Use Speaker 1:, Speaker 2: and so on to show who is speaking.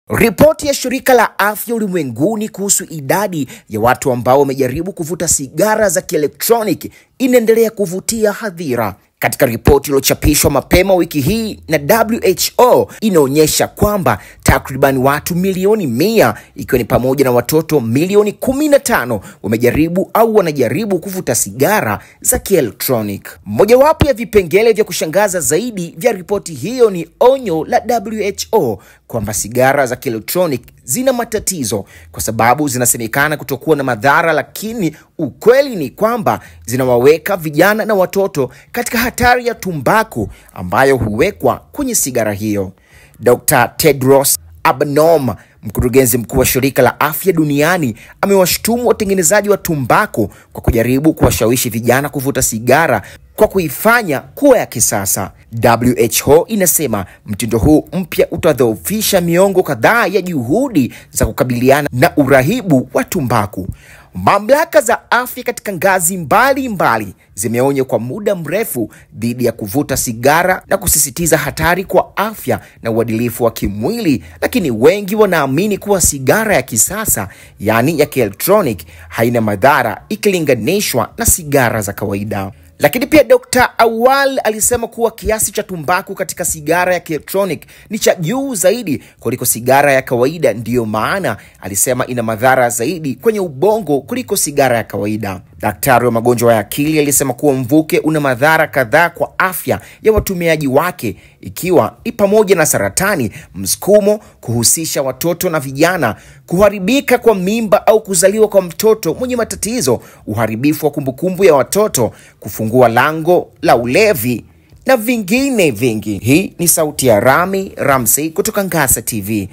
Speaker 1: Ripoti ya shirika la afya ulimwenguni kuhusu idadi ya watu ambao wamejaribu kuvuta sigara za kielektroniki inaendelea kuvutia hadhira. Katika ripoti iliyochapishwa mapema wiki hii na WHO inaonyesha kwamba takriban watu milioni 100 ikiwa ni pamoja na watoto milioni 15 wamejaribu au wanajaribu kuvuta sigara za kielektroniki. Mojawapo ya vipengele vya kushangaza zaidi vya ripoti hiyo ni onyo la WHO kwamba sigara za kielektroniki zina matatizo kwa sababu zinasemekana kutokuwa na madhara, lakini ukweli ni kwamba zinawaweka vijana na watoto katika hatari ya tumbaku ambayo huwekwa kwenye sigara hiyo. Dr. Tedros Adhanom, mkurugenzi mkuu wa shirika la afya duniani, amewashtumu watengenezaji wa tumbaku kwa kujaribu kuwashawishi vijana kuvuta sigara kwa kuifanya kuwa ya kisasa. WHO inasema mtindo huu mpya utadhoofisha miongo kadhaa ya juhudi za kukabiliana na urahibu wa tumbaku. Mamlaka za afya katika ngazi mbalimbali zimeonya kwa muda mrefu dhidi ya kuvuta sigara na kusisitiza hatari kwa afya na uadilifu wa kimwili, lakini wengi wanaamini kuwa sigara ya kisasa, yani ya kielektroniki, haina madhara ikilinganishwa na sigara za kawaida. Lakini pia Dr. Awal alisema kuwa kiasi cha tumbaku katika sigara ya kielektroniki ni cha juu zaidi kuliko sigara ya kawaida, ndiyo maana alisema ina madhara zaidi kwenye ubongo kuliko sigara ya kawaida. Daktari wa magonjwa ya akili alisema kuwa mvuke una madhara kadhaa kwa afya ya watumiaji wake, ikiwa ni pamoja na saratani, msukumo, kuhusisha watoto na vijana, kuharibika kwa mimba au kuzaliwa kwa mtoto mwenye matatizo, uharibifu wa kumbukumbu ya watoto, kufungua lango la ulevi na vingine vingi. Hii ni sauti ya Rami Ramsey kutoka Ngasa TV.